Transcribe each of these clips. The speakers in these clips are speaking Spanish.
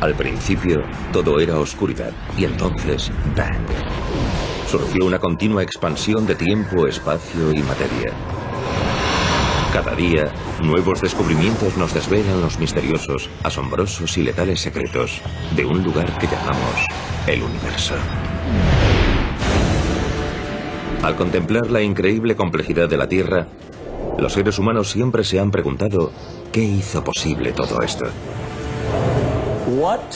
Al principio, todo era oscuridad, y entonces, ¡bang! Surgió una continua expansión de tiempo, espacio y materia. Cada día, nuevos descubrimientos nos desvelan los misteriosos, asombrosos y letales secretos de un lugar que llamamos el universo. Al contemplar la increíble complejidad de la Tierra, los seres humanos siempre se han preguntado ¿qué hizo posible todo esto?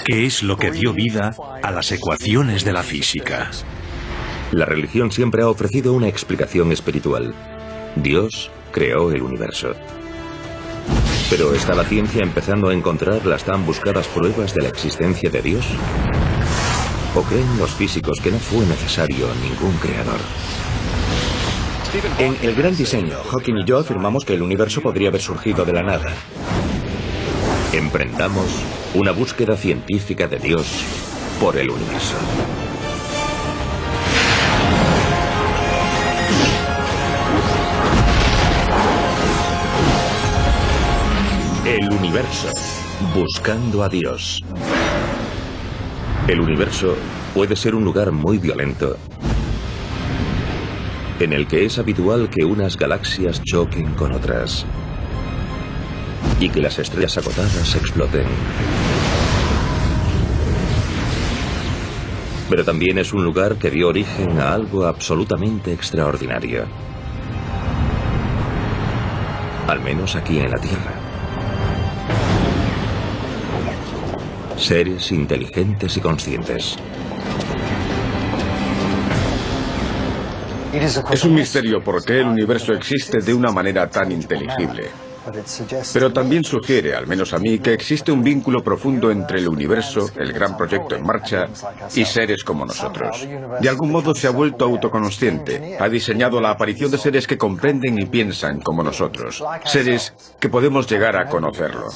¿Qué es lo que dio vida a las ecuaciones de la física? La religión siempre ha ofrecido una explicación espiritual. Dios creó el universo. Pero ¿está la ciencia empezando a encontrar las tan buscadas pruebas de la existencia de Dios? ¿O creen los físicos que no fue necesario ningún creador? En El Gran Diseño, Hawking y yo afirmamos que el universo podría haber surgido de la nada. Emprendamos una búsqueda científica de Dios por el universo. El universo, buscando a Dios. El universo puede ser un lugar muy violento, en el que es habitual que unas galaxias choquen con otras y que las estrellas agotadas exploten. Pero también es un lugar que dio origen a algo absolutamente extraordinario. Al menos aquí en la Tierra. Seres inteligentes y conscientes. Es un misterio por qué el universo existe de una manera tan inteligible. Pero también sugiere, al menos a mí, que existe un vínculo profundo entre el universo, el gran proyecto en marcha, y seres como nosotros. De algún modo se ha vuelto autoconsciente, ha diseñado la aparición de seres que comprenden y piensan como nosotros, seres que podemos llegar a conocerlo.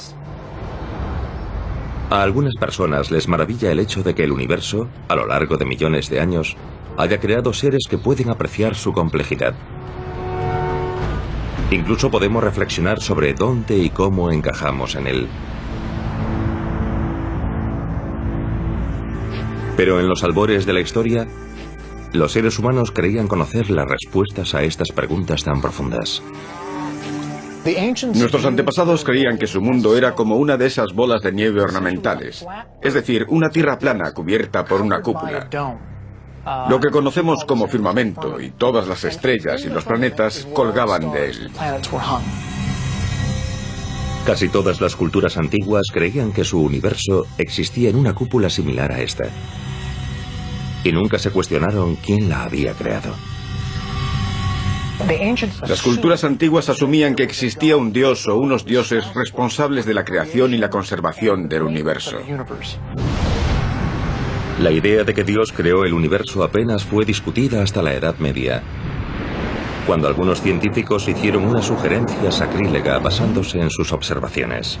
A algunas personas les maravilla el hecho de que el universo, a lo largo de millones de años, haya creado seres que pueden apreciar su complejidad. Incluso podemos reflexionar sobre dónde y cómo encajamos en él. Pero en los albores de la historia, los seres humanos creían conocer las respuestas a estas preguntas tan profundas. Nuestros antepasados creían que su mundo era como una de esas bolas de nieve ornamentales, es decir, una tierra plana cubierta por una cúpula. Lo que conocemos como firmamento y todas las estrellas y los planetas colgaban de él. Casi todas las culturas antiguas creían que su universo existía en una cúpula similar a esta. Y nunca se cuestionaron quién la había creado. Las culturas antiguas asumían que existía un dios o unos dioses responsables de la creación y la conservación del universo. La idea de que Dios creó el universo apenas fue discutida hasta la Edad Media, cuando algunos científicos hicieron una sugerencia sacrílega basándose en sus observaciones.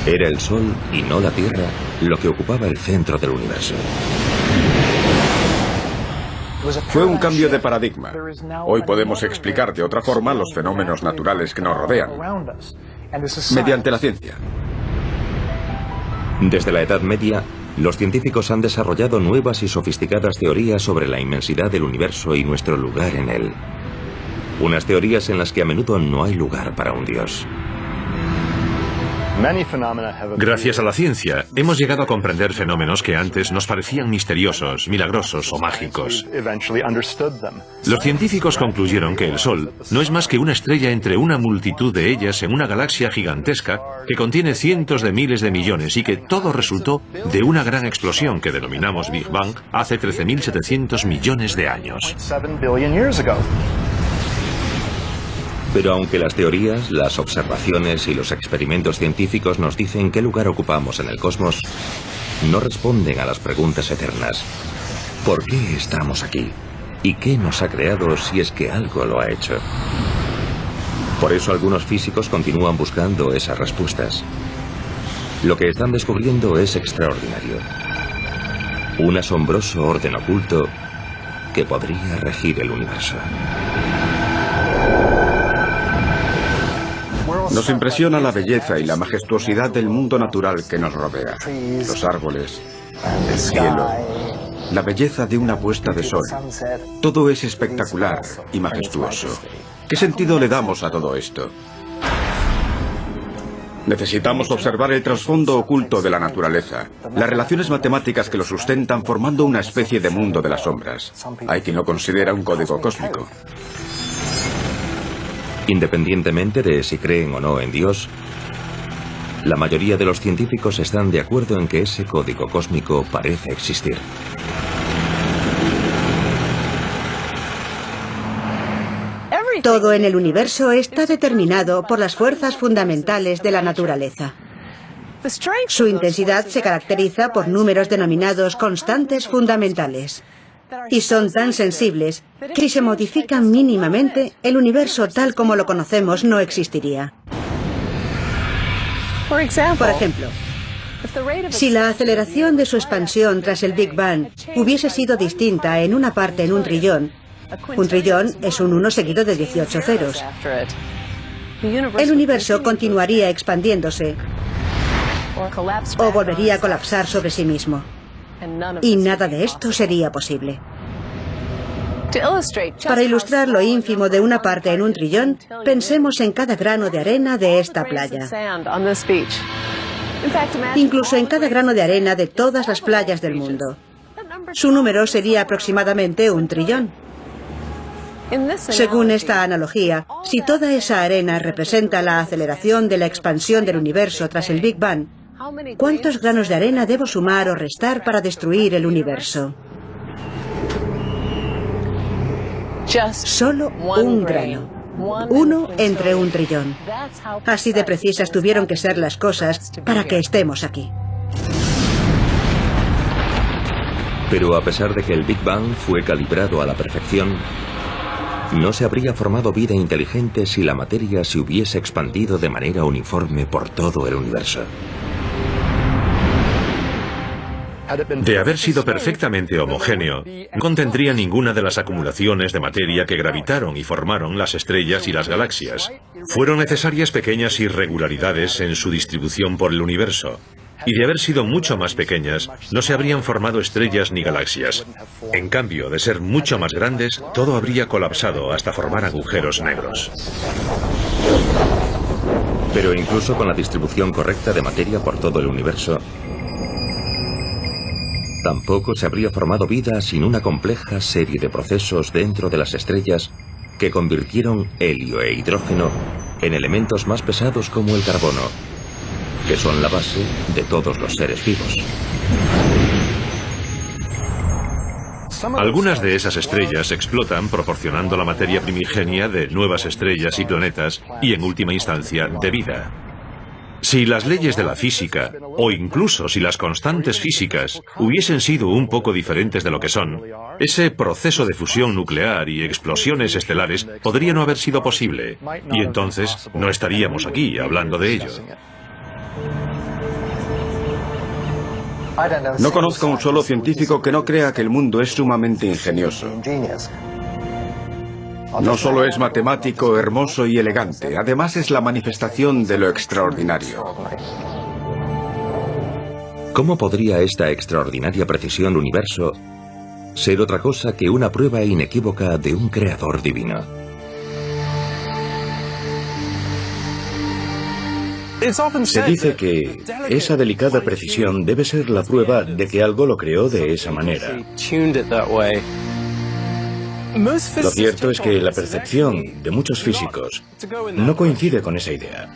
Era el Sol y no la Tierra lo que ocupaba el centro del universo. Fue un cambio de paradigma. Hoy podemos explicar de otra forma los fenómenos naturales que nos rodean, mediante la ciencia. Desde la Edad Media, los científicos han desarrollado nuevas y sofisticadas teorías sobre la inmensidad del universo y nuestro lugar en él. Unas teorías en las que a menudo no hay lugar para un Dios. Gracias a la ciencia, hemos llegado a comprender fenómenos que antes nos parecían misteriosos, milagrosos o mágicos. Los científicos concluyeron que el Sol no es más que una estrella entre una multitud de ellas en una galaxia gigantesca que contiene cientos de miles de millones y que todo resultó de una gran explosión que denominamos Big Bang hace 13.700 millones de años. Pero aunque las teorías, las observaciones y los experimentos científicos nos dicen qué lugar ocupamos en el cosmos, no responden a las preguntas eternas. ¿Por qué estamos aquí? ¿Y qué nos ha creado si es que algo lo ha hecho? Por eso algunos físicos continúan buscando esas respuestas. Lo que están descubriendo es extraordinario. Un asombroso orden oculto que podría regir el universo. Nos impresiona la belleza y la majestuosidad del mundo natural que nos rodea. Los árboles, el cielo, la belleza de una puesta de sol. Todo es espectacular y majestuoso. ¿Qué sentido le damos a todo esto? Necesitamos observar el trasfondo oculto de la naturaleza, las relaciones matemáticas que lo sustentan formando una especie de mundo de las sombras. Hay quien lo considera un código cósmico. Independientemente de si creen o no en Dios, la mayoría de los científicos están de acuerdo en que ese código cósmico parece existir. Todo en el universo está determinado por las fuerzas fundamentales de la naturaleza. Su intensidad se caracteriza por números denominados constantes fundamentales. Y son tan sensibles que si se modifican mínimamente, el universo tal como lo conocemos no existiría. Por ejemplo, si la aceleración de su expansión tras el Big Bang hubiese sido distinta en una parte en un trillón es un 1 seguido de 18 ceros. El universo continuaría expandiéndose o volvería a colapsar sobre sí mismo. Y nada de esto sería posible. Para ilustrar lo ínfimo de una parte en un trillón, pensemos en cada grano de arena de esta playa. Incluso en cada grano de arena de todas las playas del mundo. Su número sería aproximadamente 1 trillón. Según esta analogía, si toda esa arena representa la aceleración de la expansión del universo tras el Big Bang, ¿cuántos granos de arena debo sumar o restar para destruir el universo? Solo un grano. 1 entre 1 trillón. Así de precisas tuvieron que ser las cosas para que estemos aquí. Pero a pesar de que el Big Bang fue calibrado a la perfección, no se habría formado vida inteligente si la materia se hubiese expandido de manera uniforme por todo el universo. De haber sido perfectamente homogéneo, no contendría ninguna de las acumulaciones de materia que gravitaron y formaron las estrellas y las galaxias. Fueron necesarias pequeñas irregularidades en su distribución por el universo. Y de haber sido mucho más pequeñas, no se habrían formado estrellas ni galaxias. En cambio, de ser mucho más grandes, todo habría colapsado hasta formar agujeros negros. Pero incluso con la distribución correcta de materia por todo el universo, tampoco se habría formado vida sin una compleja serie de procesos dentro de las estrellas que convirtieron helio e hidrógeno en elementos más pesados como el carbono, que son la base de todos los seres vivos. Algunas de esas estrellas explotan proporcionando la materia primigenia de nuevas estrellas y planetas y, en última instancia, de vida. Si las leyes de la física, o incluso si las constantes físicas, hubiesen sido un poco diferentes de lo que son, ese proceso de fusión nuclear y explosiones estelares podría no haber sido posible, y entonces no estaríamos aquí hablando de ello. No conozco a un solo científico que no crea que el mundo es sumamente ingenioso. No solo es matemático, hermoso y elegante, además es la manifestación de lo extraordinario. ¿Cómo podría esta extraordinaria precisión del universo ser otra cosa que una prueba inequívoca de un creador divino? Se dice que esa delicada precisión debe ser la prueba de que algo lo creó de esa manera. Lo cierto es que la percepción de muchos físicos no coincide con esa idea.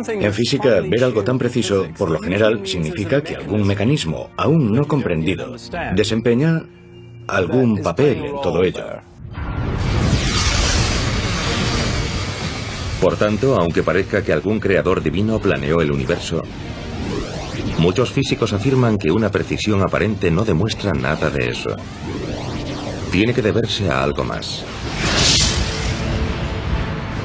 En física, ver algo tan preciso, por lo general, significa que algún mecanismo, aún no comprendido, desempeña algún papel en todo ello. Por tanto, aunque parezca que algún creador divino planeó el universo, muchos físicos afirman que una precisión aparente no demuestra nada de eso. Tiene que deberse a algo más.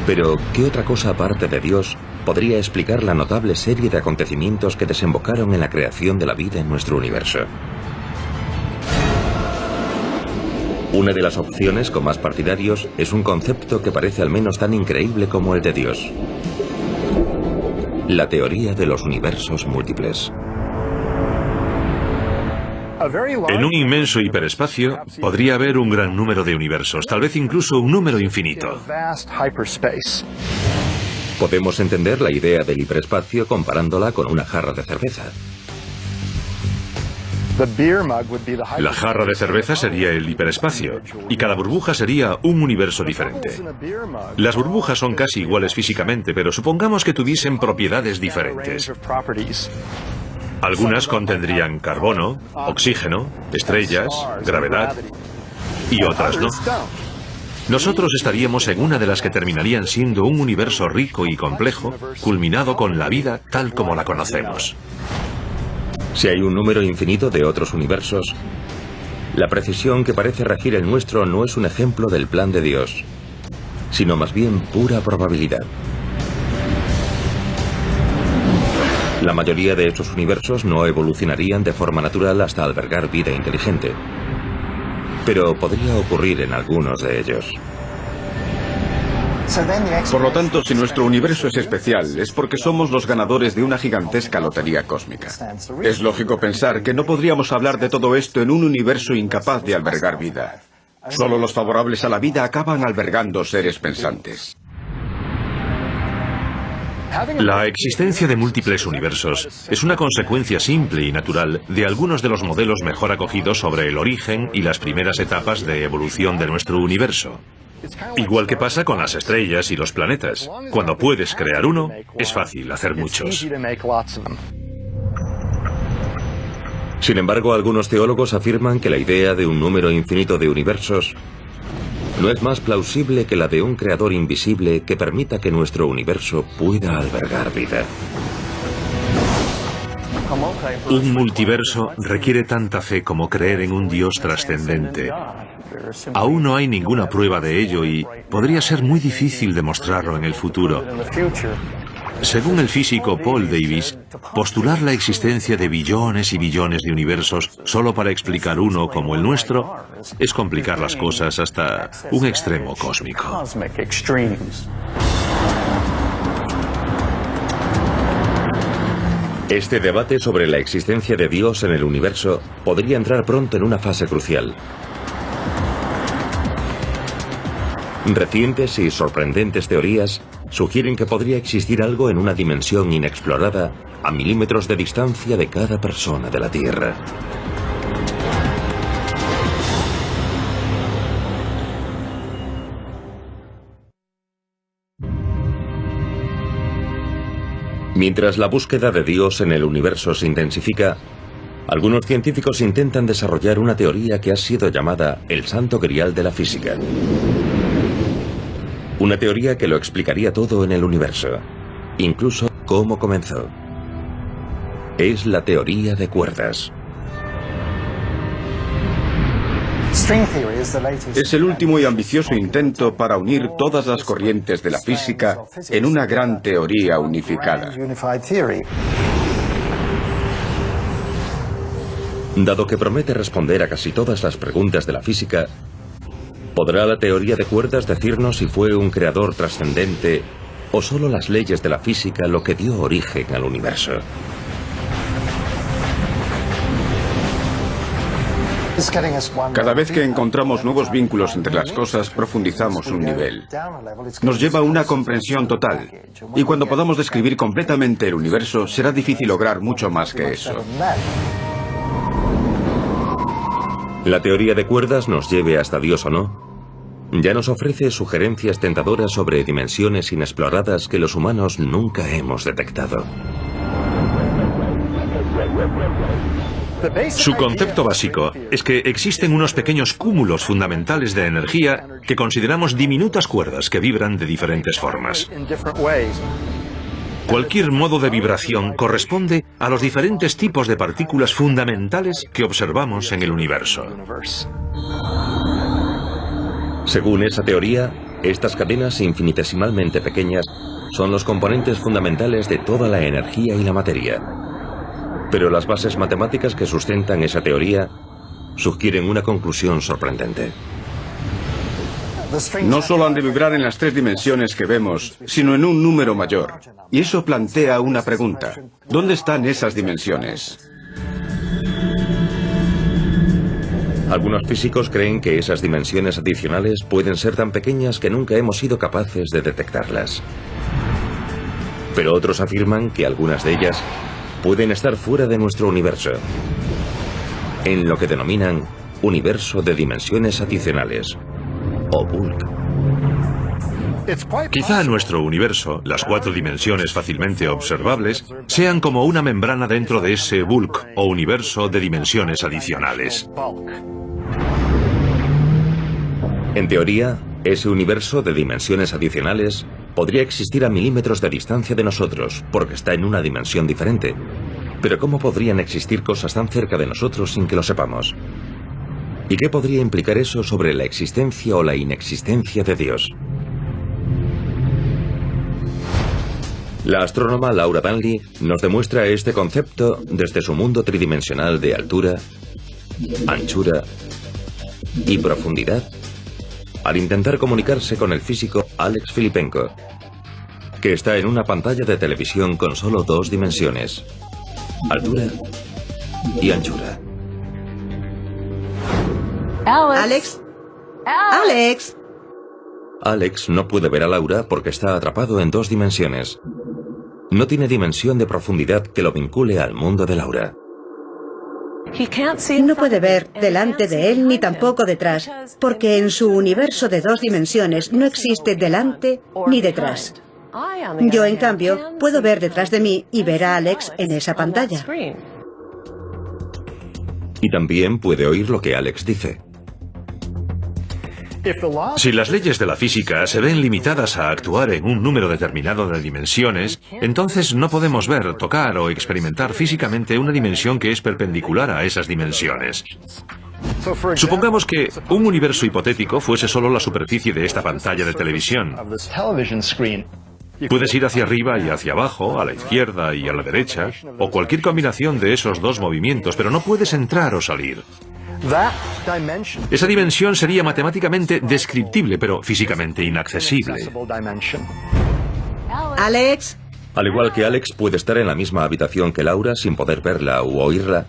Pero, ¿qué otra cosa aparte de Dios podría explicar la notable serie de acontecimientos que desembocaron en la creación de la vida en nuestro universo? Una de las opciones con más partidarios es un concepto que parece al menos tan increíble como el de Dios. la teoría de los universos múltiples. En un inmenso hiperespacio podría haber un gran número de universos, tal vez incluso un número infinito. Podemos entender la idea del hiperespacio comparándola con una jarra de cerveza. La jarra de cerveza sería el hiperespacio, y cada burbuja sería un universo diferente. Las burbujas son casi iguales físicamente, pero supongamos que tuviesen propiedades diferentes. Algunas contendrían carbono, oxígeno, estrellas, gravedad, y otras no. Nosotros estaríamos en una de las que terminarían siendo un universo rico y complejo, culminado con la vida tal como la conocemos. Si hay un número infinito de otros universos, la precisión que parece regir el nuestro no es un ejemplo del plan de Dios, sino más bien pura probabilidad. La mayoría de estos universos no evolucionarían de forma natural hasta albergar vida inteligente, pero podría ocurrir en algunos de ellos. Por lo tanto, si nuestro universo es especial, es porque somos los ganadores de una gigantesca lotería cósmica. Es lógico pensar que no podríamos hablar de todo esto en un universo incapaz de albergar vida. Solo los favorables a la vida acaban albergando seres pensantes. La existencia de múltiples universos es una consecuencia simple y natural de algunos de los modelos mejor acogidos sobre el origen y las primeras etapas de evolución de nuestro universo. Igual que pasa con las estrellas y los planetas. Cuando puedes crear uno, es fácil hacer muchos. Sin embargo, algunos teólogos afirman que la idea de un número infinito de universos no es más plausible que la de un creador invisible que permita que nuestro universo pueda albergar vida. Un multiverso requiere tanta fe como creer en un Dios trascendente. Aún no hay ninguna prueba de ello y podría ser muy difícil demostrarlo en el futuro. Según el físico Paul Davies, postular la existencia de billones y billones de universos solo para explicar uno como el nuestro es complicar las cosas hasta un extremo cósmico. Este debate sobre la existencia de Dios en el universo podría entrar pronto en una fase crucial. Recientes y sorprendentes teorías sugieren que podría existir algo en una dimensión inexplorada a milímetros de distancia de cada persona de la Tierra. Mientras la búsqueda de Dios en el universo se intensifica, algunos científicos intentan desarrollar una teoría que ha sido llamada el Santo Grial de la física. Una teoría que lo explicaría todo en el universo, incluso cómo comenzó. Es la teoría de cuerdas. Es el último y ambicioso intento para unir todas las corrientes de la física en una gran teoría unificada. Dado que promete responder a casi todas las preguntas de la física, ¿podrá la teoría de cuerdas decirnos si fue un creador trascendente o solo las leyes de la física lo que dio origen al universo? Cada vez que encontramos nuevos vínculos entre las cosas, profundizamos un nivel. Nos lleva a una comprensión total. Y cuando podamos describir completamente el universo, será difícil lograr mucho más que eso. La teoría de cuerdas nos lleve hasta Dios o no, ya nos ofrece sugerencias tentadoras sobre dimensiones inexploradas que los humanos nunca hemos detectado. Su concepto básico es que existen unos pequeños cúmulos fundamentales de energía que consideramos diminutas cuerdas que vibran de diferentes formas. Cualquier modo de vibración corresponde a los diferentes tipos de partículas fundamentales que observamos en el universo. Según esa teoría, estas cadenas infinitesimalmente pequeñas son los componentes fundamentales de toda la energía y la materia. Pero las bases matemáticas que sustentan esa teoría sugieren una conclusión sorprendente. No solo han de vibrar en las 3 dimensiones que vemos, sino en un número mayor. Y eso plantea una pregunta. ¿Dónde están esas dimensiones? Algunos físicos creen que esas dimensiones adicionales pueden ser tan pequeñas que nunca hemos sido capaces de detectarlas. Pero otros afirman que algunas de ellas pueden estar fuera de nuestro universo, en lo que denominan universo de dimensiones adicionales, o bulk. Quizá nuestro universo, las 4 dimensiones fácilmente observables, sean como una membrana dentro de ese bulk o universo de dimensiones adicionales. En teoría, ese universo de dimensiones adicionales podría existir a milímetros de distancia de nosotros, porque está en una dimensión diferente. Pero ¿cómo podrían existir cosas tan cerca de nosotros sin que lo sepamos? ¿Y qué podría implicar eso sobre la existencia o la inexistencia de Dios? La astrónoma Laura Danley nos demuestra este concepto desde su mundo tridimensional de altura, anchura y profundidad, al intentar comunicarse con el físico Alex Filippenko, que está en una pantalla de televisión con solo 2 dimensiones, altura y anchura. Alex. Alex. Alex no puede ver a Laura porque está atrapado en 2 dimensiones. No tiene dimensión de profundidad que lo vincule al mundo de Laura. No puede ver delante de él ni tampoco detrás, porque en su universo de 2 dimensiones no existe delante ni detrás. Yo, en cambio, puedo ver detrás de mí y ver a Alex en esa pantalla. Y también puede oír lo que Alex dice. Si las leyes de la física se ven limitadas a actuar en un número determinado de dimensiones, entonces no podemos ver, tocar o experimentar físicamente una dimensión que es perpendicular a esas dimensiones. Supongamos que un universo hipotético fuese solo la superficie de esta pantalla de televisión. Puedes ir hacia arriba y hacia abajo, a la izquierda y a la derecha, o cualquier combinación de esos 2 movimientos, pero no puedes entrar o salir. Esa dimensión sería matemáticamente descriptible, pero físicamente inaccesible. Alex. Al igual que Alex puede estar en la misma habitación que Laura sin poder verla u oírla,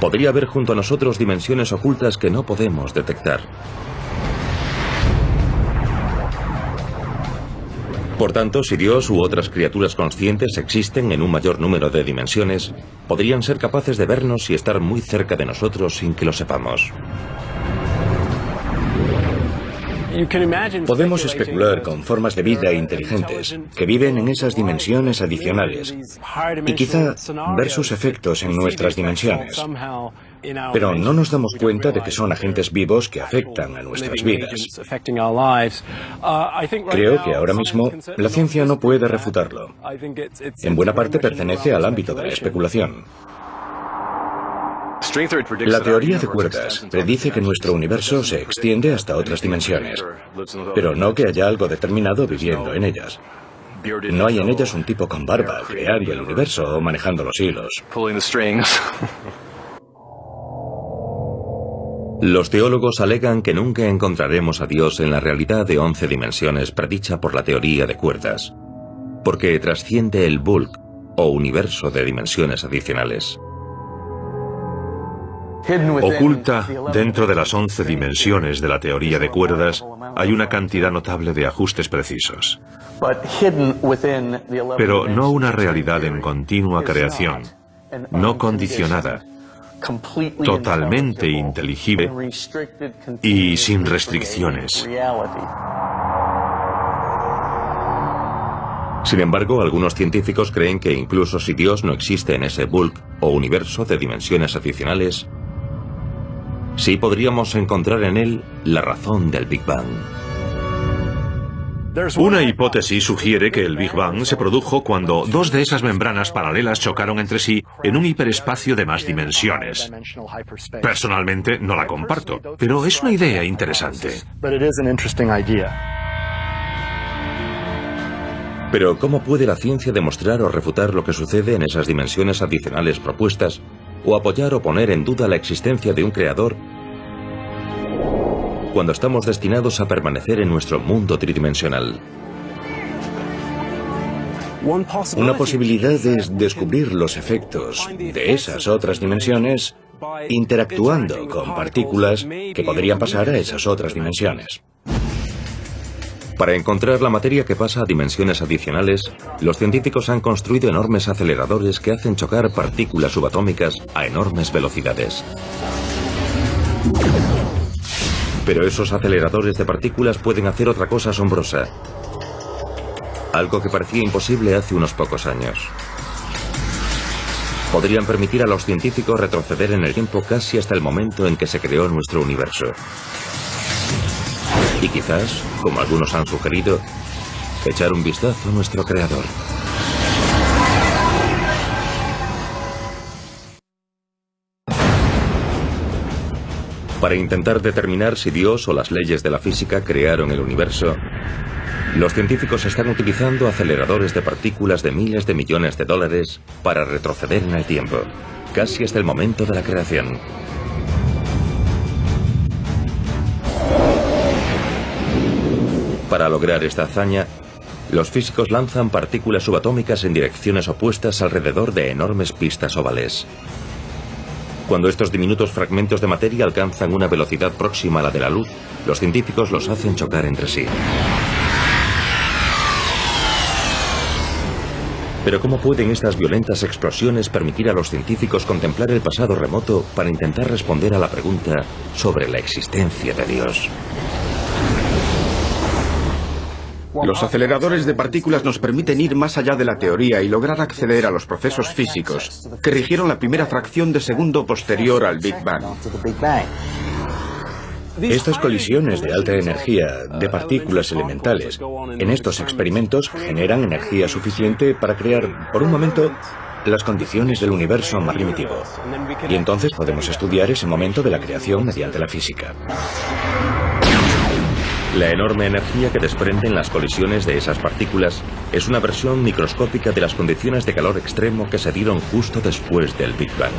podría haber junto a nosotros dimensiones ocultas que no podemos detectar. Por tanto, si Dios u otras criaturas conscientes existen en un mayor número de dimensiones, podrían ser capaces de vernos y estar muy cerca de nosotros sin que lo sepamos. Podemos especular con formas de vida inteligentes que viven en esas dimensiones adicionales y quizá ver sus efectos en nuestras dimensiones. Pero no nos damos cuenta de que son agentes vivos que afectan a nuestras vidas. Creo que ahora mismo la ciencia no puede refutarlo. En buena parte pertenece al ámbito de la especulación. La teoría de cuerdas predice que nuestro universo se extiende hasta otras dimensiones, pero no que haya algo determinado viviendo en ellas. No hay en ellas un tipo con barba creando el universo o manejando los hilos. Los teólogos alegan que nunca encontraremos a Dios en la realidad de 11 dimensiones predicha por la teoría de cuerdas, porque trasciende el bulk o universo de dimensiones adicionales. Oculta dentro de las 11 dimensiones de la teoría de cuerdas hay una cantidad notable de ajustes precisos, pero no una realidad en continua creación, no condicionada, totalmente inteligible y sin restricciones. Sin embargo, algunos científicos creen que incluso si Dios no existe en ese bulk o universo de dimensiones adicionales, sí podríamos encontrar en él la razón del Big Bang. Una hipótesis sugiere que el Big Bang se produjo cuando 2 de esas membranas paralelas chocaron entre sí en un hiperespacio de más dimensiones. Personalmente no la comparto, pero es una idea interesante. Pero ¿cómo puede la ciencia demostrar o refutar lo que sucede en esas dimensiones adicionales propuestas, o apoyar o poner en duda la existencia de un creador cuando estamos destinados a permanecer en nuestro mundo tridimensional. Una posibilidad es descubrir los efectos de esas otras dimensiones interactuando con partículas que podrían pasar a esas otras dimensiones. Para encontrar la materia que pasa a dimensiones adicionales, los científicos han construido enormes aceleradores que hacen chocar partículas subatómicas a enormes velocidades. Pero esos aceleradores de partículas pueden hacer otra cosa asombrosa. Algo que parecía imposible hace unos pocos años. Podrían permitir a los científicos retroceder en el tiempo casi hasta el momento en que se creó nuestro universo. Y quizás, como algunos han sugerido, echar un vistazo a nuestro creador. Para intentar determinar si Dios o las leyes de la física crearon el universo, los científicos están utilizando aceleradores de partículas de miles de millones de dólares para retroceder en el tiempo, casi hasta el momento de la creación. Para lograr esta hazaña, los físicos lanzan partículas subatómicas en direcciones opuestas alrededor de enormes pistas ovales. Cuando estos diminutos fragmentos de materia alcanzan una velocidad próxima a la de la luz, los científicos los hacen chocar entre sí. Pero ¿cómo pueden estas violentas explosiones permitir a los científicos contemplar el pasado remoto para intentar responder a la pregunta sobre la existencia de Dios? Los aceleradores de partículas nos permiten ir más allá de la teoría y lograr acceder a los procesos físicos que rigieron la primera fracción de segundo posterior al Big Bang. Estas colisiones de alta energía de partículas elementales en estos experimentos generan energía suficiente para crear, por un momento, las condiciones del universo más primitivo. Y entonces podemos estudiar ese momento de la creación mediante la física. La enorme energía que desprenden las colisiones de esas partículas es una versión microscópica de las condiciones de calor extremo que se dieron justo después del Big Bang.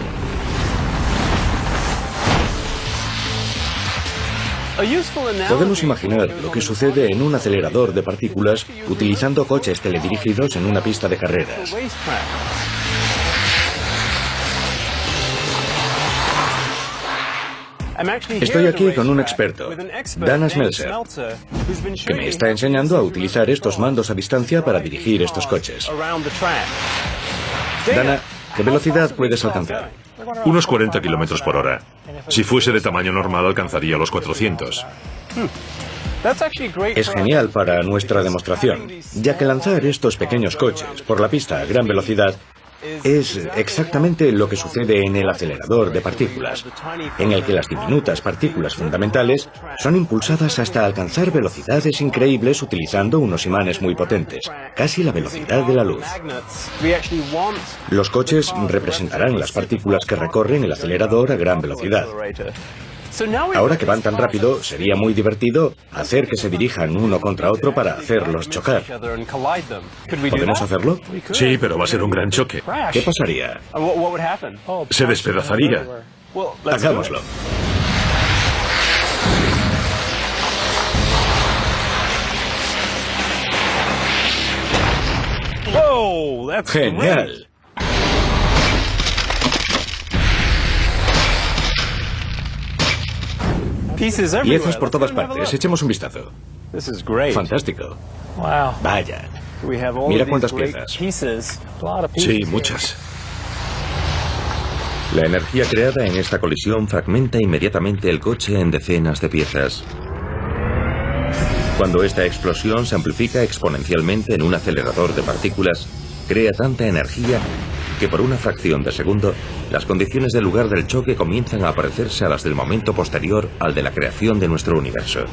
Podemos imaginar lo que sucede en un acelerador de partículas utilizando coches teledirigidos en una pista de carreras. Estoy aquí con un experto, Dana Smeltzer, que me está enseñando a utilizar estos mandos a distancia para dirigir estos coches. Dana, ¿qué velocidad puedes alcanzar? Unos 40 kilómetros por hora. Si fuese de tamaño normal, alcanzaría los 400. Es genial para nuestra demostración, ya que lanzar estos pequeños coches por la pista a gran velocidad es exactamente lo que sucede en el acelerador de partículas, en el que las diminutas partículas fundamentales son impulsadas hasta alcanzar velocidades increíbles utilizando unos imanes muy potentes, casi la velocidad de la luz. Los coches representarán las partículas que recorren el acelerador a gran velocidad. Ahora que van tan rápido, sería muy divertido hacer que se dirijan uno contra otro para hacerlos chocar. ¿Podemos hacerlo? Sí, pero va a ser un gran choque. ¿Qué pasaría? Se despedazaría. Hagámoslo. ¡Genial! Piezas por todas partes. Echemos un vistazo. Fantástico. Vaya. Mira cuántas piezas. Sí, muchas. La energía creada en esta colisión fragmenta inmediatamente el coche en decenas de piezas. Cuando esta explosión se amplifica exponencialmente en un acelerador de partículas, crea tanta energía que por una fracción de segundo, las condiciones del lugar del choque comienzan a parecerse a las del momento posterior al de la creación de nuestro universo.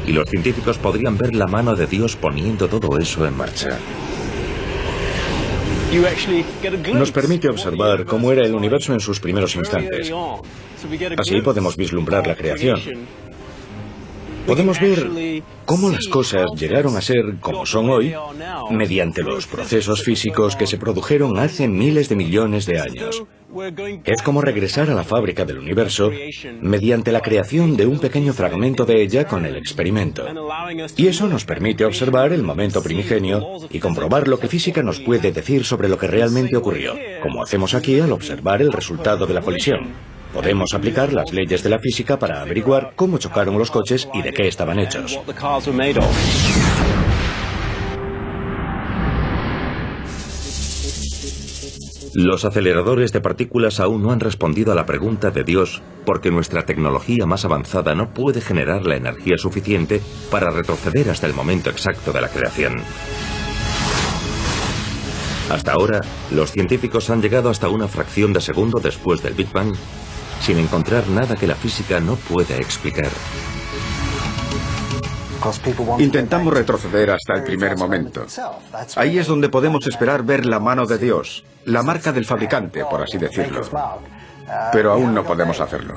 Y los científicos podrían ver la mano de Dios poniendo todo eso en marcha. Nos permite observar cómo era el universo en sus primeros instantes. Así podemos vislumbrar la creación. Podemos ver cómo las cosas llegaron a ser como son hoy mediante los procesos físicos que se produjeron hace miles de millones de años. Es como regresar a la fábrica del universo mediante la creación de un pequeño fragmento de ella con el experimento. Y eso nos permite observar el momento primigenio y comprobar lo que física nos puede decir sobre lo que realmente ocurrió, como hacemos aquí al observar el resultado de la colisión. Podemos aplicar las leyes de la física para averiguar cómo chocaron los coches y de qué estaban hechos. Los aceleradores de partículas aún no han respondido a la pregunta de Dios porque nuestra tecnología más avanzada no puede generar la energía suficiente para retroceder hasta el momento exacto de la creación. Hasta ahora, los científicos han llegado hasta una fracción de segundo después del Big Bang sin encontrar nada que la física no pueda explicar. Intentamos retroceder hasta el primer momento. Ahí es donde podemos esperar ver la mano de Dios, la marca del fabricante, por así decirlo. Pero aún no podemos hacerlo.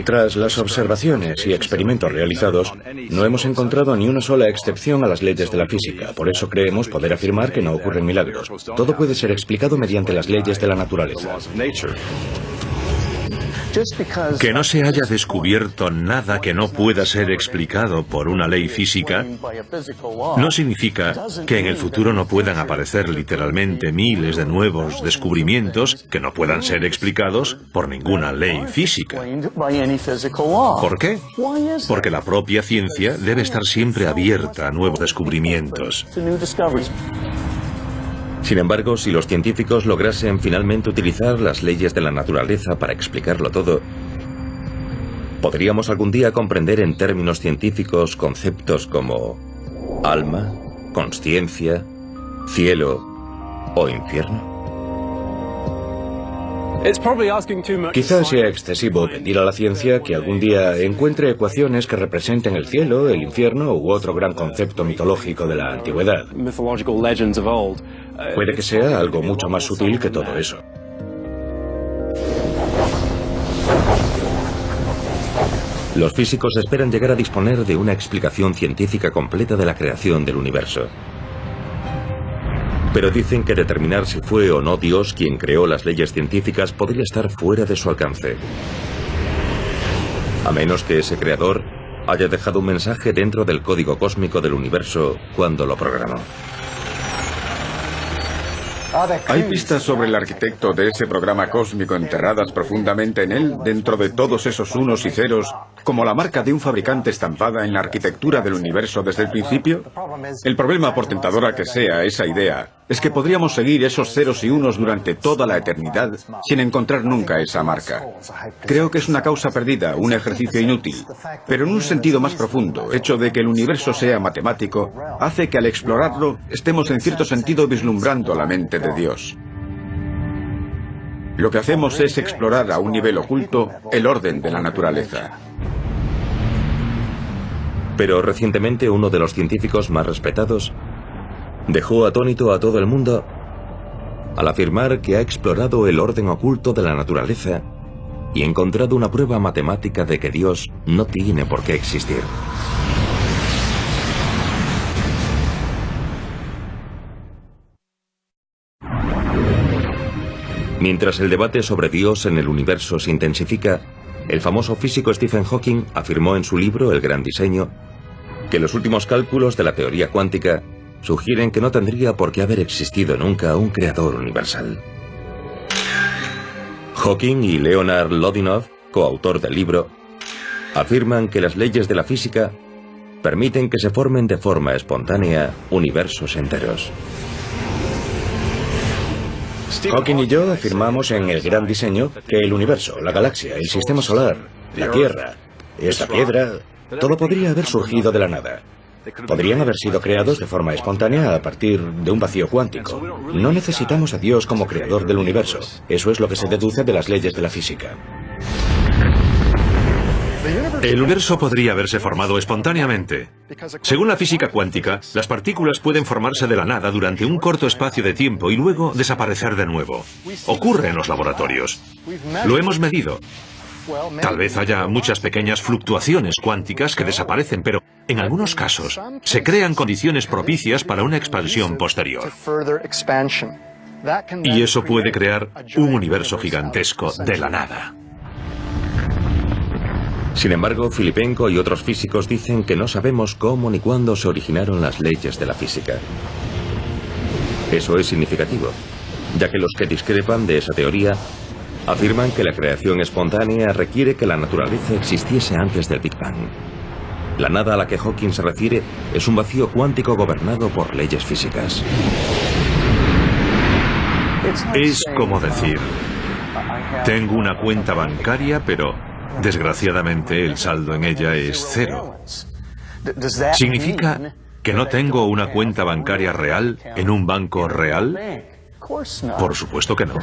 Tras las observaciones y experimentos realizados, no hemos encontrado ni una sola excepción a las leyes de la física. Por eso creemos poder afirmar que no ocurren milagros. Todo puede ser explicado mediante las leyes de la naturaleza. Que no se haya descubierto nada que no pueda ser explicado por una ley física no significa que en el futuro no puedan aparecer literalmente miles de nuevos descubrimientos que no puedan ser explicados por ninguna ley física. ¿Por qué? Porque la propia ciencia debe estar siempre abierta a nuevos descubrimientos. Sin embargo, si los científicos lograsen finalmente utilizar las leyes de la naturaleza para explicarlo todo, ¿podríamos algún día comprender en términos científicos conceptos como alma, consciencia, cielo o infierno? Quizás sea excesivo pedir a la ciencia que algún día encuentre ecuaciones que representen el cielo, el infierno u otro gran concepto mitológico de la antigüedad. Puede que sea algo mucho más sutil que todo eso. Los físicos esperan llegar a disponer de una explicación científica completa de la creación del universo. Pero dicen que determinar si fue o no Dios quien creó las leyes científicas podría estar fuera de su alcance. A menos que ese creador haya dejado un mensaje dentro del código cósmico del universo cuando lo programó. ¿Hay pistas sobre el arquitecto de ese programa cósmico enterradas profundamente en él, dentro de todos esos unos y ceros, como la marca de un fabricante estampada en la arquitectura del universo desde el principio? El problema, por tentadora que sea esa idea, es que podríamos seguir esos ceros y unos durante toda la eternidad sin encontrar nunca esa marca. Creo que es una causa perdida, un ejercicio inútil, pero en un sentido más profundo, hecho de que el universo sea matemático, hace que al explorarlo estemos en cierto sentido vislumbrando la mente de Dios. Lo que hacemos es explorar a un nivel oculto el orden de la naturaleza. Pero recientemente uno de los científicos más respetados dejó atónito a todo el mundo al afirmar que ha explorado el orden oculto de la naturaleza y encontrado una prueba matemática de que Dios no tiene por qué existir. Mientras el debate sobre Dios en el universo se intensifica, el famoso físico Stephen Hawking afirmó en su libro El Gran Diseño que los últimos cálculos de la teoría cuántica sugieren que no tendría por qué haber existido nunca un creador universal. Hawking y Leonard Lodinov, coautor del libro, afirman que las leyes de la física permiten que se formen de forma espontánea universos enteros. Hawking y yo afirmamos en El Gran Diseño que el universo, la galaxia, el sistema solar, la Tierra, esta piedra, todo podría haber surgido de la nada. Podrían haber sido creados de forma espontánea a partir de un vacío cuántico. No necesitamos a Dios como creador del universo. Eso es lo que se deduce de las leyes de la física. El universo podría haberse formado espontáneamente. Según la física cuántica, las partículas pueden formarse de la nada durante un corto espacio de tiempo y luego desaparecer de nuevo. Ocurre en los laboratorios. Lo hemos medido. Tal vez haya muchas pequeñas fluctuaciones cuánticas que desaparecen, pero en algunos casos se crean condiciones propicias para una expansión posterior. Y eso puede crear un universo gigantesco de la nada. Sin embargo, Filipenko y otros físicos dicen que no sabemos cómo ni cuándo se originaron las leyes de la física. Eso es significativo, ya que los que discrepan de esa teoría afirman que la creación espontánea requiere que la naturaleza existiese antes del Big Bang. La nada a la que Hawking se refiere es un vacío cuántico gobernado por leyes físicas. Es como decir, tengo una cuenta bancaria, pero desgraciadamente el saldo en ella es cero. ¿Significa que no tengo una cuenta bancaria real en un banco real? Por supuesto que no.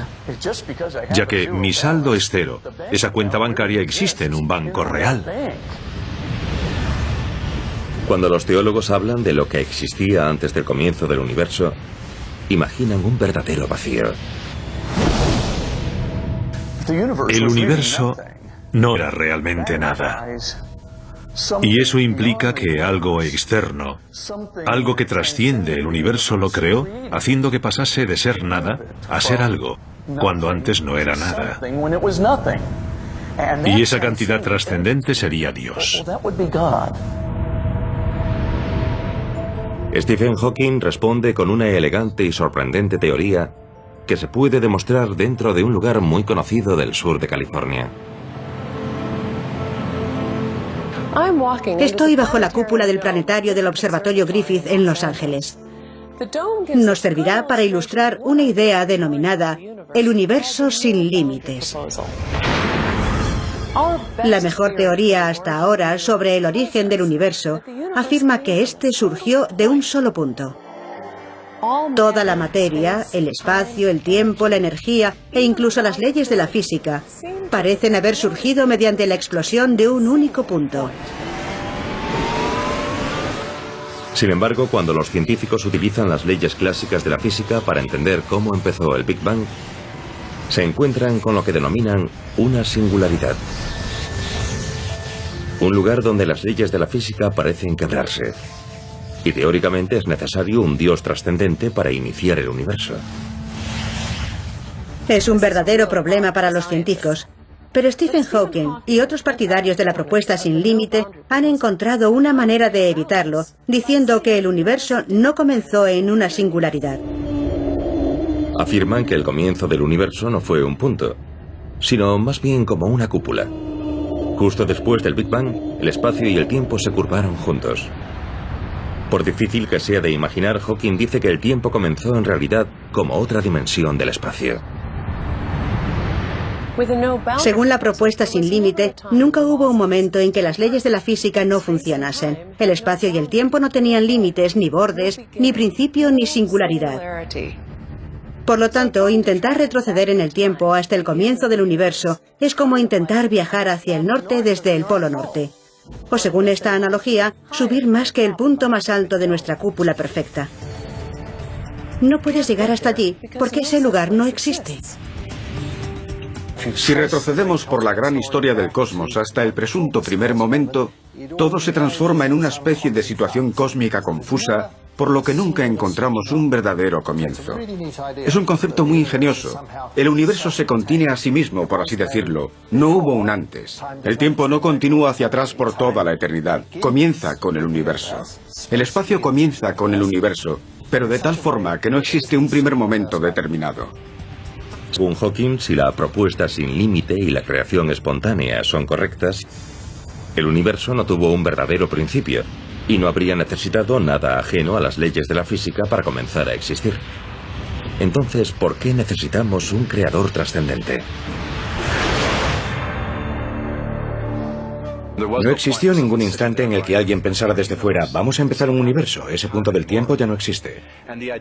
Ya que mi saldo es cero, esa cuenta bancaria existe en un banco real. Cuando los teólogos hablan de lo que existía antes del comienzo del universo, imaginan un verdadero vacío. El universo no era realmente nada. Y eso implica que algo externo, algo que trasciende el universo, lo creó, haciendo que pasase de ser nada a ser algo, cuando antes no era nada. Y esa cantidad trascendente sería Dios. Stephen Hawking responde con una elegante y sorprendente teoría que se puede demostrar dentro de un lugar muy conocido del sur de California. Estoy bajo la cúpula del planetario del Observatorio Griffith en Los Ángeles. Nos servirá para ilustrar una idea denominada el universo sin límites. La mejor teoría hasta ahora sobre el origen del universo afirma que éste surgió de un solo punto. Toda la materia, el espacio, el tiempo, la energía e incluso las leyes de la física parecen haber surgido mediante la explosión de un único punto. Sin embargo, cuando los científicos utilizan las leyes clásicas de la física para entender cómo empezó el Big Bang, se encuentran con lo que denominan una singularidad. Un lugar donde las leyes de la física parecen quebrarse. Y teóricamente es necesario un Dios trascendente para iniciar el universo. Es un verdadero problema para los científicos. Pero Stephen Hawking y otros partidarios de la propuesta sin límite han encontrado una manera de evitarlo, diciendo que el universo no comenzó en una singularidad. Afirman que el comienzo del universo no fue un punto, sino más bien como una cúpula. Justo después del Big Bang, el espacio y el tiempo se curvaron juntos. Por difícil que sea de imaginar, Hawking dice que el tiempo comenzó en realidad como otra dimensión del espacio. Según la propuesta sin límite, nunca hubo un momento en que las leyes de la física no funcionasen. El espacio y el tiempo no tenían límites, ni bordes, ni principio, ni singularidad. Por lo tanto, intentar retroceder en el tiempo hasta el comienzo del universo es como intentar viajar hacia el norte desde el Polo Norte. O según esta analogía, subir más que el punto más alto de nuestra cúpula perfecta. No puedes llegar hasta allí porque ese lugar no existe. Si retrocedemos por la gran historia del cosmos hasta el presunto primer momento, todo se transforma en una especie de situación cósmica confusa, por lo que nunca encontramos un verdadero comienzo. Es un concepto muy ingenioso. El universo se contiene a sí mismo, por así decirlo. No hubo un antes. El tiempo no continúa hacia atrás por toda la eternidad. Comienza con el universo. El espacio comienza con el universo, pero de tal forma que no existe un primer momento determinado. Según Hawking, si la propuesta sin límite y la creación espontánea son correctas, el universo no tuvo un verdadero principio y no habría necesitado nada ajeno a las leyes de la física para comenzar a existir. Entonces, ¿por qué necesitamos un creador trascendente? No existió ningún instante en el que alguien pensara desde fuera, vamos a empezar un universo, ese punto del tiempo ya no existe.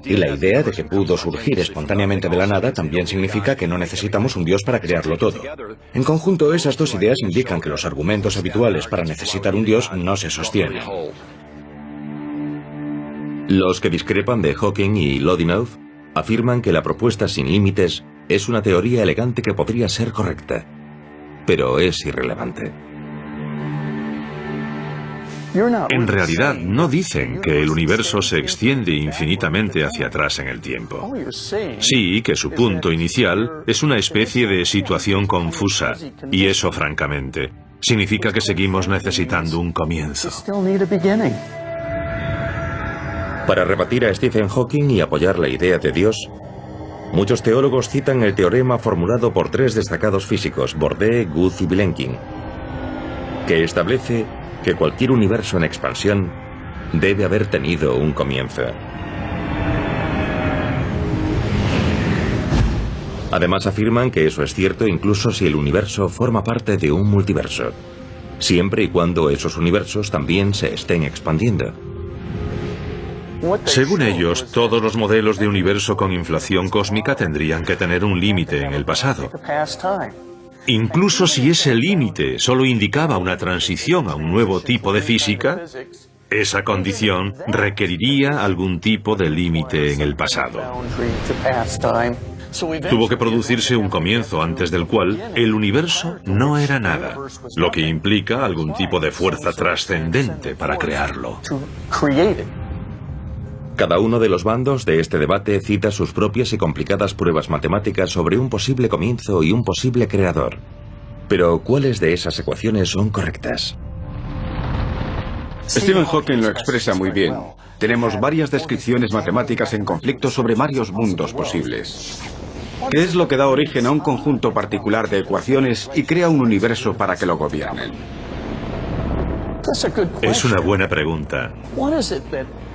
Y la idea de que pudo surgir espontáneamente de la nada también significa que no necesitamos un Dios para crearlo todo. En conjunto, esas dos ideas indican que los argumentos habituales para necesitar un Dios no se sostienen. Los que discrepan de Hawking y Lodinow afirman que la propuesta sin límites es una teoría elegante que podría ser correcta, pero es irrelevante. En realidad, no dicen que el universo se extiende infinitamente hacia atrás en el tiempo. Sí, que su punto inicial es una especie de situación confusa, y eso, francamente, significa que seguimos necesitando un comienzo. Para rebatir a Stephen Hawking y apoyar la idea de Dios, muchos teólogos citan el teorema formulado por tres destacados físicos, Bourdais, Guth y Vilenkin, que establece que cualquier universo en expansión debe haber tenido un comienzo. Además afirman que eso es cierto incluso si el universo forma parte de un multiverso, siempre y cuando esos universos también se estén expandiendo. Según ellos, todos los modelos de universo con inflación cósmica tendrían que tener un límite en el pasado. Incluso si ese límite solo indicaba una transición a un nuevo tipo de física, esa condición requeriría algún tipo de límite en el pasado. Tuvo que producirse un comienzo antes del cual el universo no era nada, lo que implica algún tipo de fuerza trascendente para crearlo. Cada uno de los bandos de este debate cita sus propias y complicadas pruebas matemáticas sobre un posible comienzo y un posible creador. Pero, ¿cuáles de esas ecuaciones son correctas? Stephen Hawking lo expresa muy bien. Tenemos varias descripciones matemáticas en conflicto sobre varios mundos posibles. ¿Qué es lo que da origen a un conjunto particular de ecuaciones y crea un universo para que lo gobiernen? Es una buena pregunta.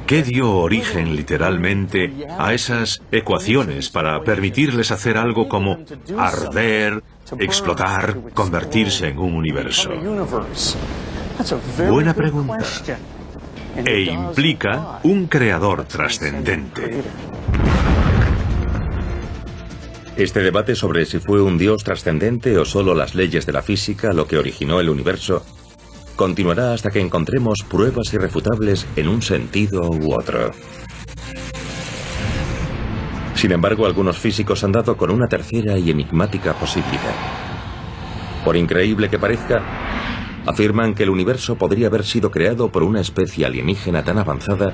¿Qué dio origen literalmente a esas ecuaciones para permitirles hacer algo como arder, explotar, convertirse en un universo? Buena pregunta. E implica un creador trascendente. Este debate sobre si fue un dios trascendente o solo las leyes de la física lo que originó el universo continuará hasta que encontremos pruebas irrefutables en un sentido u otro. Sin embargo, algunos físicos han dado con una tercera y enigmática posibilidad. Por increíble que parezca, afirman que el universo podría haber sido creado por una especie alienígena tan avanzada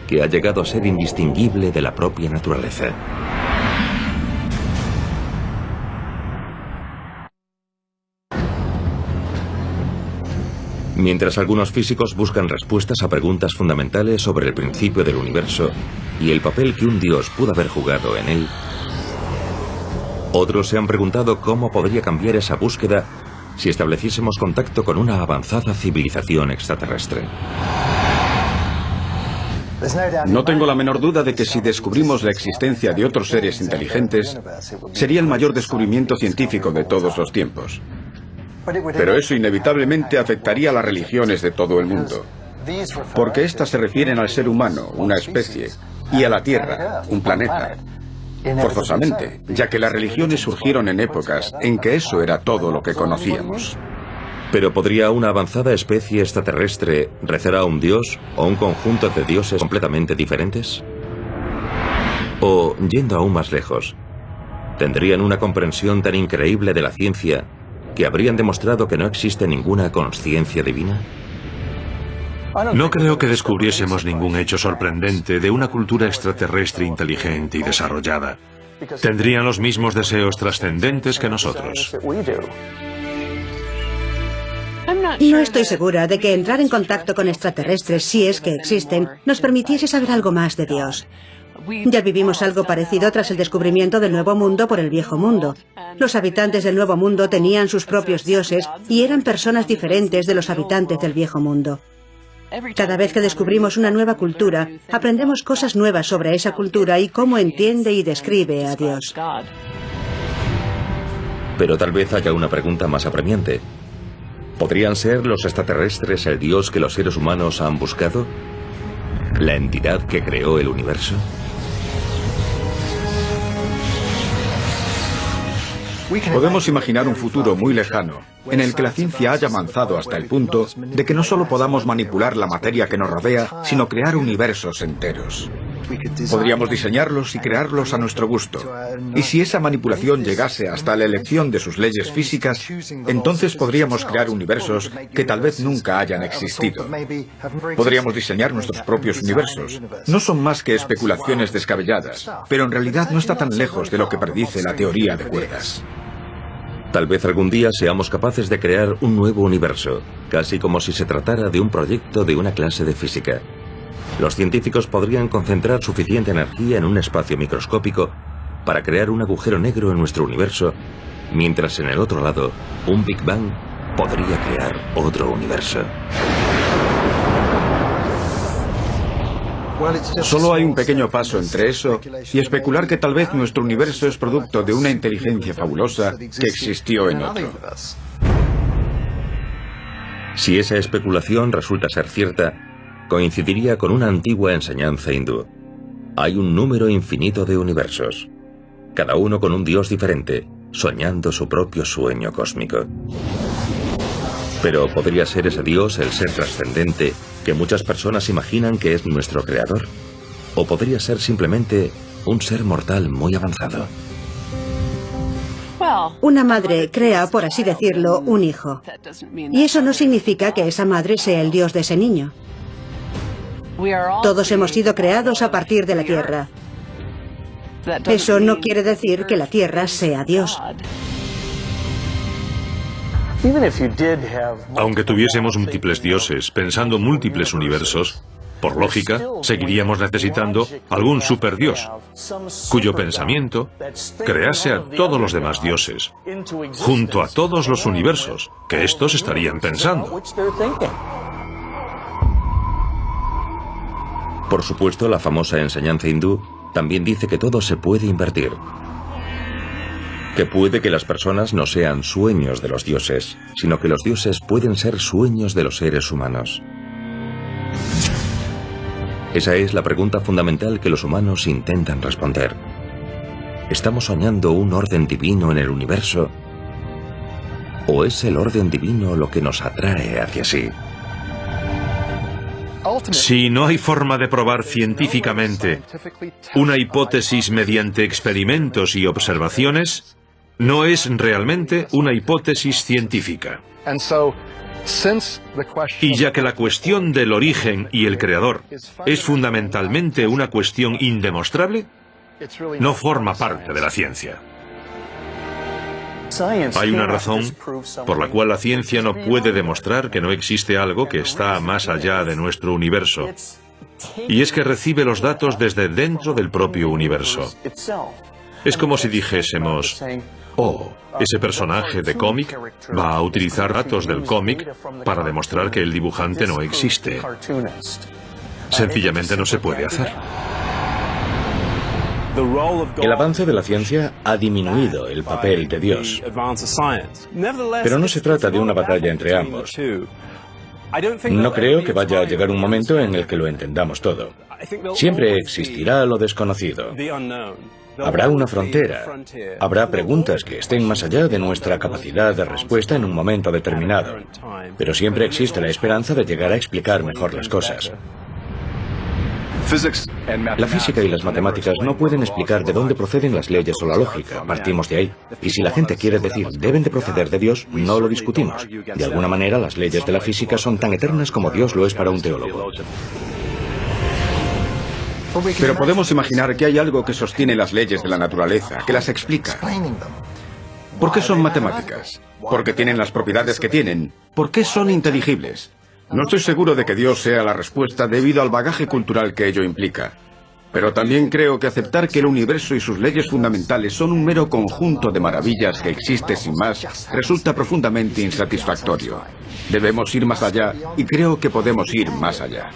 que ha llegado a ser indistinguible de la propia naturaleza. Mientras algunos físicos buscan respuestas a preguntas fundamentales sobre el principio del universo y el papel que un dios pudo haber jugado en él, otros se han preguntado cómo podría cambiar esa búsqueda si estableciésemos contacto con una avanzada civilización extraterrestre. No tengo la menor duda de que si descubrimos la existencia de otros seres inteligentes, sería el mayor descubrimiento científico de todos los tiempos. Pero eso inevitablemente afectaría a las religiones de todo el mundo, porque éstas se refieren al ser humano, una especie, y a la Tierra, un planeta, forzosamente, ya que las religiones surgieron en épocas en que eso era todo lo que conocíamos. Pero ¿podría una avanzada especie extraterrestre rezar a un dios o un conjunto de dioses completamente diferentes? O, yendo aún más lejos, ¿tendrían una comprensión tan increíble de la ciencia que habrían demostrado que no existe ninguna consciencia divina? No creo que descubriésemos ningún hecho sorprendente de una cultura extraterrestre inteligente y desarrollada. Tendrían los mismos deseos trascendentes que nosotros. No estoy segura de que entrar en contacto con extraterrestres, si es que existen, nos permitiese saber algo más de Dios. Ya vivimos algo parecido tras el descubrimiento del Nuevo Mundo por el Viejo Mundo. Los habitantes del Nuevo Mundo tenían sus propios dioses y eran personas diferentes de los habitantes del Viejo Mundo. Cada vez que descubrimos una nueva cultura, aprendemos cosas nuevas sobre esa cultura y cómo entiende y describe a Dios. Pero tal vez haya una pregunta más apremiante. ¿Podrían ser los extraterrestres el Dios que los seres humanos han buscado? ¿La entidad que creó el universo? Podemos imaginar un futuro muy lejano, en el que la ciencia haya avanzado hasta el punto de que no solo podamos manipular la materia que nos rodea, sino crear universos enteros. Podríamos diseñarlos y crearlos a nuestro gusto. Y si esa manipulación llegase hasta la elección de sus leyes físicas, entonces podríamos crear universos que tal vez nunca hayan existido. Podríamos diseñar nuestros propios universos. No son más que especulaciones descabelladas, pero en realidad no está tan lejos de lo que predice la teoría de cuerdas. Tal vez algún día seamos capaces de crear un nuevo universo, casi como si se tratara de un proyecto de una clase de física. Los científicos podrían concentrar suficiente energía en un espacio microscópico para crear un agujero negro en nuestro universo, mientras en el otro lado, un Big Bang podría crear otro universo. Solo hay un pequeño paso entre eso y especular que tal vez nuestro universo es producto de una inteligencia fabulosa que existió en otro. Si esa especulación resulta ser cierta, coincidiría con una antigua enseñanza hindú. Hay un número infinito de universos, cada uno con un dios diferente, soñando su propio sueño cósmico. Pero ¿podría ser ese dios el ser trascendente que muchas personas imaginan que es nuestro creador? ¿O podría ser simplemente un ser mortal muy avanzado? Una madre crea, por así decirlo, un hijo. Y eso no significa que esa madre sea el dios de ese niño. Todos hemos sido creados a partir de la tierra. Eso no quiere decir que la tierra sea Dios. Aunque tuviésemos múltiples dioses, pensando múltiples universos, por lógica, seguiríamos necesitando algún superdios, cuyo pensamiento crease a todos los demás dioses, junto a todos los universos que estos estarían pensando. Por supuesto, la famosa enseñanza hindú también dice que todo se puede invertir. Que puede que las personas no sean sueños de los dioses, sino que los dioses pueden ser sueños de los seres humanos. Esa es la pregunta fundamental que los humanos intentan responder. ¿Estamos soñando un orden divino en el universo? ¿O es el orden divino lo que nos atrae hacia sí? Si no hay forma de probar científicamente una hipótesis mediante experimentos y observaciones, no es realmente una hipótesis científica. Y ya que la cuestión del origen y el creador es fundamentalmente una cuestión indemostrable, no forma parte de la ciencia. Hay una razón por la cual la ciencia no puede demostrar que no existe algo que está más allá de nuestro universo, y es que recibe los datos desde dentro del propio universo. Es como si dijésemos: oh, ese personaje de cómic va a utilizar datos del cómic para demostrar que el dibujante no existe. Sencillamente no se puede hacer. El avance de la ciencia ha disminuido el papel de Dios. Pero no se trata de una batalla entre ambos. No creo que vaya a llegar un momento en el que lo entendamos todo. Siempre existirá lo desconocido. Habrá una frontera. Habrá preguntas que estén más allá de nuestra capacidad de respuesta en un momento determinado. Pero siempre existe la esperanza de llegar a explicar mejor las cosas. La física y las matemáticas no pueden explicar de dónde proceden las leyes o la lógica. Partimos de ahí. Y si la gente quiere decir deben de proceder de Dios, no lo discutimos. De alguna manera, las leyes de la física son tan eternas como Dios lo es para un teólogo. Pero podemos imaginar que hay algo que sostiene las leyes de la naturaleza, que las explica. ¿Por qué son matemáticas? ¿Porque tienen las propiedades que tienen? ¿Por qué son inteligibles? No estoy seguro de que Dios sea la respuesta debido al bagaje cultural que ello implica. Pero también creo que aceptar que el universo y sus leyes fundamentales son un mero conjunto de maravillas que existe sin más resulta profundamente insatisfactorio. Debemos ir más allá y creo que podemos ir más allá.